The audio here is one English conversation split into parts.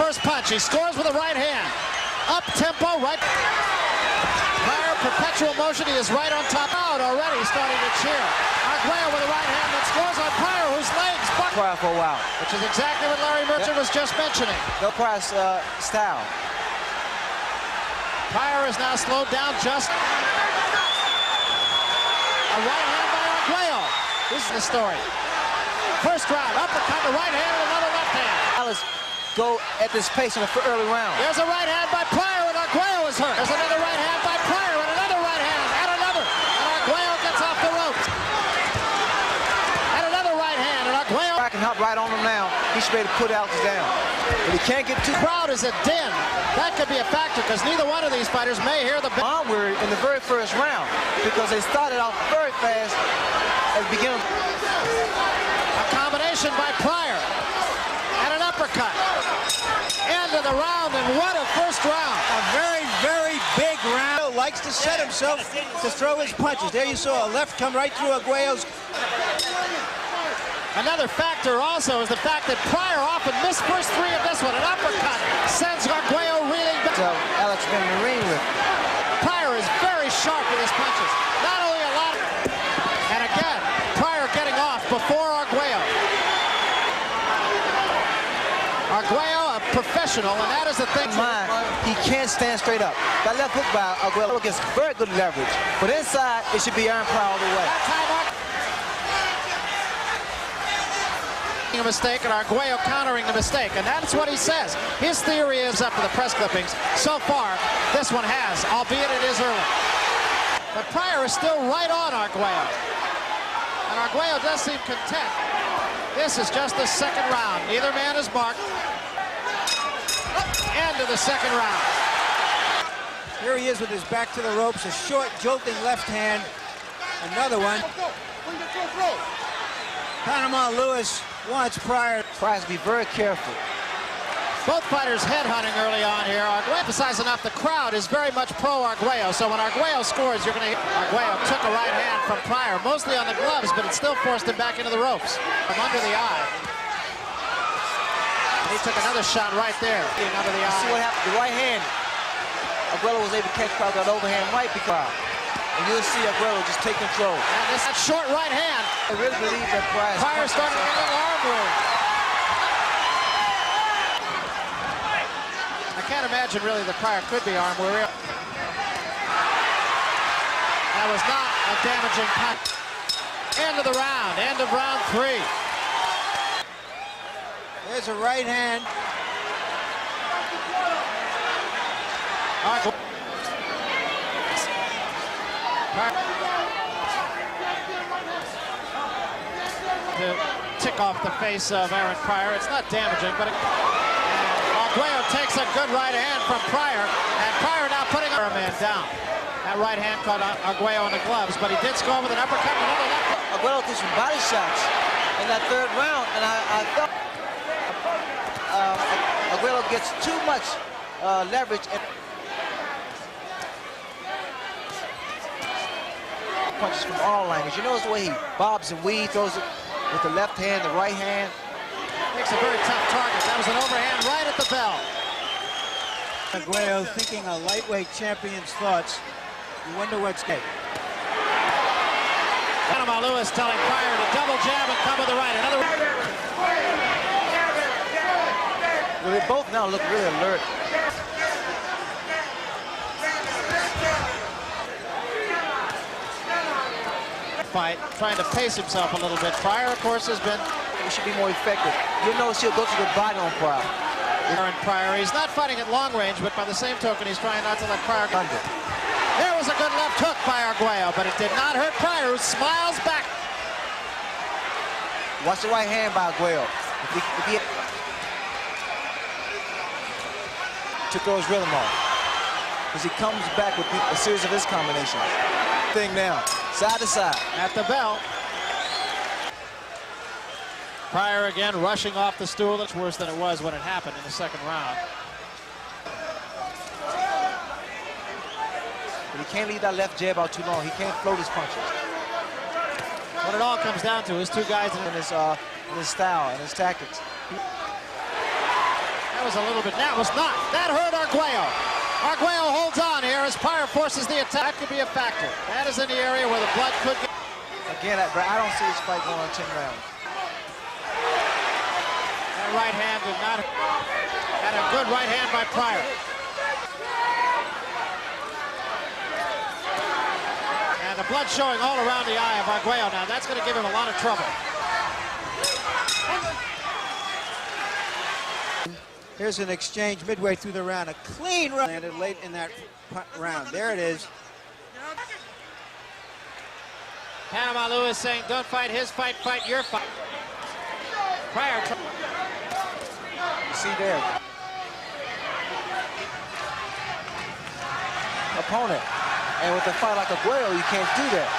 first punch. He scores with a right hand. Up tempo, right. Pryor, perpetual motion. He is right on top. Out already, starting to cheer. Arguello with a right hand that scores on Pryor, whose legs buck. Pryor for a while. Which is exactly what Larry Merchant was just mentioning. No Pryor's style. Pryor is now slowed down just. A right hand by Arguello. This is the story. First round, uppercut, the right hand, and another left hand. Alice go at this pace in the early round. There's a right hand by Pryor, and Arguello is hurt. There's another right hand by Pryor, and another right hand, and another. And Arguello gets off the ropes. And another right hand, and Arguello. I can hop right on him now. He's ready to put Alexis down. But he can't get too. The crowd is a din. That could be a factor, because neither one of these fighters may hear the onward in the very first round, because they started off very fast at the beginning. A combination by Pryor. And an uppercut. End of the round, and what a first round. A very, very big round. Likes to set himself to throw his punches. There you saw a left come right through Arguello's. Another factor also is the fact that Pryor often missed first three of this one. An uppercut sends Arguello reeling back. So Alex been in the ring with. Pryor is very sharp with his punches. Not only a lot of... And again, Pryor getting off before Arguello. Arguello, a professional, and that is the thing. He can't stand straight up. That left hook by Arguello gets very good leverage. But inside, it should be Iron Pryor all the way. That time, a mistake, and Arguello countering the mistake, and that's what he says. His theory is, up to the press clippings, so far, this one has, albeit it is early. But Pryor is still right on Arguello. And Arguello does seem content. This is just the second round. Neither man is marked. End of the second round. Here he is with his back to the ropes, a short, jolting left hand. Another one. Panama Lewis wants Pryor. Pryor has to be very careful. Both fighters headhunting early on here. Arguello, emphasize enough, the crowd is very much pro-Arguello, so when Arguello scores, you're going to hear. Arguello took a right hand from Pryor, mostly on the gloves, but it still forced him back into the ropes. From under the eye. And he took another shot right there, under the eye. See what happened? The right hand. Arguello was able to catch Pryor with that overhand right because. And you'll see Arguello just take control. And this short right hand. I really believe that Pryor starting to get a little arm room. I can't imagine really that Pryor could be arm weary. That was not a damaging punch. End of the round. End of round 3. There's a right hand. To tick off the face of Aaron Pryor. It's not damaging, but Arguello takes a good right hand from Pryor, and Pryor now putting a man down. That right hand caught Arguello in the gloves, but he did score with an uppercut and another left. Arguello threw some body shots in that third round, and I thought Arguello gets too much leverage. Punches from all angles. You notice the way he bobs and weaves, throws it with the left hand, the right hand. Makes a very tough target. That was an overhand right at the bell. Arguello thinking a lightweight champion's thoughts. You wonder what's good. Panama Lewis telling Pryor to double jab and come with the right. Another. Well, they both now look really alert. Fight, trying to pace himself a little bit. Pryor, of course, has been. He should be more effective. You'll notice he'll go to the body on Pryor. Aaron Pryor, he's not fighting at long range, but by the same token, he's trying not to let Pryor go. There was a good left hook by Arguello, but it did not hurt Pryor, who smiles back. Watch the right hand by Arguello. If he to throw his rhythm off, because he comes back with a series of his combinations. Thing now, side to side. At the bell. Pryor again rushing off the stool. That's worse than it was when it happened in the second round. But he can't leave that left jab out too long. He can't float his punches. What it all comes down to is two guys in his style and his tactics. That was a little bit. That was not. That hurt Arguello. Arguello holds on here as Pryor forces the attack. That could be a factor. That is in the area where the blood could get. Again, I don't see this fight going on 10 rounds. That right hand did not. Had a good right hand by Pryor. And the blood showing all around the eye of Arguello now. That's going to give him a lot of trouble. Here's an exchange midway through the round. A clean run landed late in that round. There it is. Panama Lewis saying, don't fight his fight, fight your fight. Pryor. You see there. Opponent. And with a fight like Arguello, you can't do that.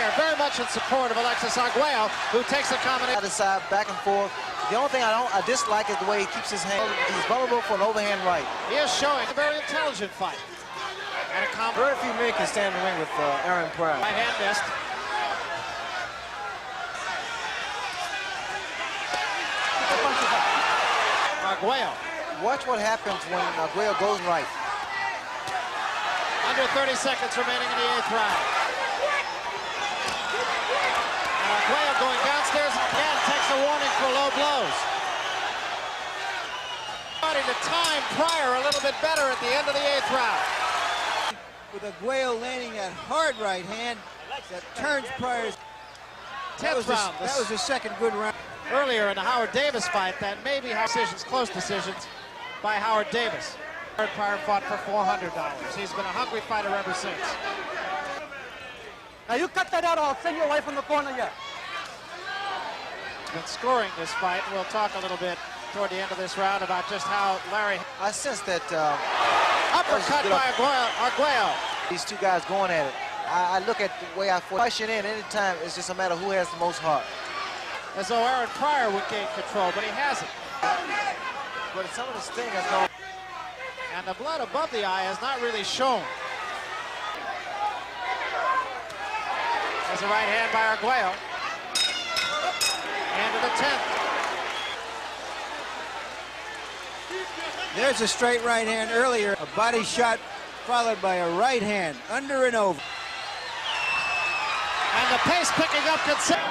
They're very much in support of Alexis Arguello, who takes a combination. Other side, back and forth. The only thing I dislike is the way he keeps his hand. He's vulnerable for an overhand right. He is showing a very intelligent fight. And a very few men can stand in the ring with Aaron Pryor. Right hand missed. Arguello. Watch what happens when Arguello goes right. Under 30 seconds remaining in the 8th round. And Arguello going downstairs again takes a warning for low blows. Starting to time Pryor a little bit better at the end of the 8th round. With Arguello landing that hard right hand that turns Pryor's. 10th round. That was the second good round. Earlier in the Howard Davis fight, that maybe decisions, close decisions by Howard Davis. Pryor fought for $400. He's been a hungry fighter ever since. Now you cut that out, I'll send you away from the corner yet. He's been scoring this fight. We'll talk a little bit toward the end of this round about just how Larry. I sense that uppercut by Arguello. These two guys going at it. I look at the way I question in anytime. It's just a matter of who has the most heart. As though Aaron Pryor would gain control, but he hasn't. But some of this thing has gone. And the blood above the eye has not really shown. There's a right hand by Arguello. And to the 10th. There's a straight right hand earlier. A body shot followed by a right hand, under and over. And the pace picking up considerably.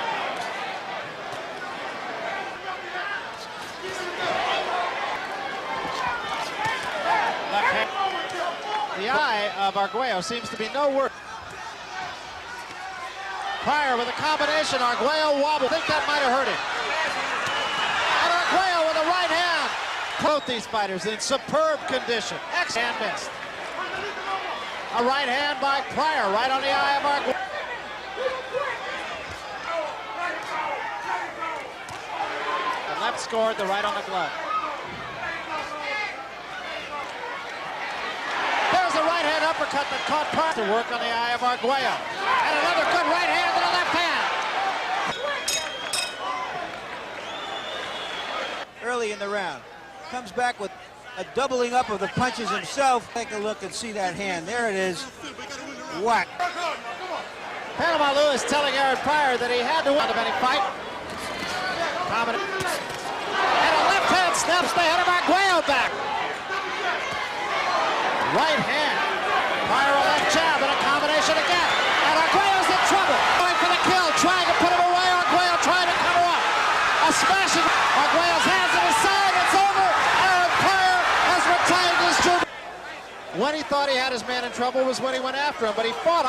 Left hand. The eye of Arguello seems to be no worse. Pryor with a combination. Arguello wobble. I think that might have hurt him. And Arguello with a right hand. Both these fighters in superb condition. Excellent missed. A right hand by Pryor right on the eye of Arguello. The left scored, the right on the glove. There's a right hand uppercut that caught Pryor to work on the eye of Arguello. And another good right hand to the left hand. Early in the round. Comes back with a doubling up of the punches himself. Take a look and see that hand. There it is. Whack. Panama Lewis telling Aaron Pryor that he had to win of any fight. And a left hand snaps the head of Arguello back. Right hand. Pryor a left jab and a combination again. And Arguello's in trouble. Going for the kill, trying to put him away. Arguello trying to cover up. A smashing. Arguello's hands at his side. It's over. Aaron Pryor has retired his junior. When he thought he had his man in trouble was when he went after him, but he fought.